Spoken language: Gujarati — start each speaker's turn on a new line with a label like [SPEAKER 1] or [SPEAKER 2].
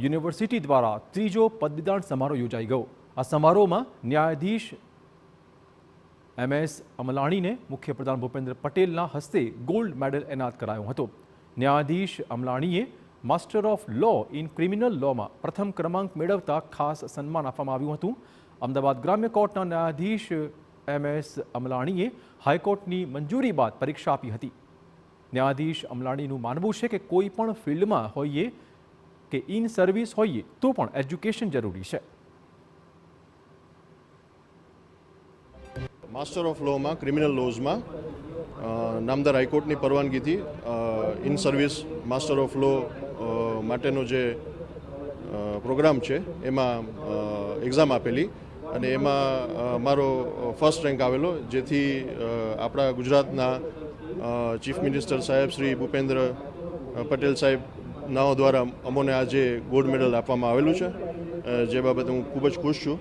[SPEAKER 1] યુનિવર્સિટી દ્વારા ત્રીજો પદવીદાન સમારોહ યોજાઈ ગયો। આ સમારોહમાં ન્યાયાધીશ MS અમલાણીને મુખ્યપ્રધાન ભૂપેન્દ્ર પટેલના હસ્તે ગોલ્ડ મેડલ એનાયત કરાયો હતો। ન્યાયાધીશ અમલાણીએ master of law in criminal લોમાં પ્રથમ ક્રમાંક મેળવતા ખાસ સન્માન આપવામાં આવ્યું હતું। અમદાવાદ ગ્રામ્ય કોર્ટના ન્યાયાધીશ MS અમલાણીએ હાઈકોર્ટની મંજૂરી બાદ પરીક્ષા આપી હતી। ન્યાયાધીશ અમલાણીનું માનવું છે કે કોઈ પણ ફિલ્ડમાં હોઈએ કે ઇન સર્વિસ હોઈએ તો પણ એજ્યુકેશન જરૂરી છે।
[SPEAKER 2] માસ્ટર ઓફ લોમાં ક્રિમિનલ લોઝમાં નામદાર હાઈકોર્ટની પરવાનગીથી ઇન સર્વિસ માસ્ટર ઓફ લો માટેનો જે પ્રોગ્રામ છે એમાં એક્ઝામ આપેલી અને એમાં મારો ફર્સ્ટ રેન્ક આવેલો, જેથી આપણા ગુજરાતના ચીફ મિનિસ્ટર સાહેબ શ્રી ભૂપેન્દ્ર પટેલ સાહેબ નાઓ દ્વારા અમોને આજે ગોલ્ડ મેડલ આપવામાં આવેલું છે, જે બાબતે હું ખૂબ જ ખુશ છું।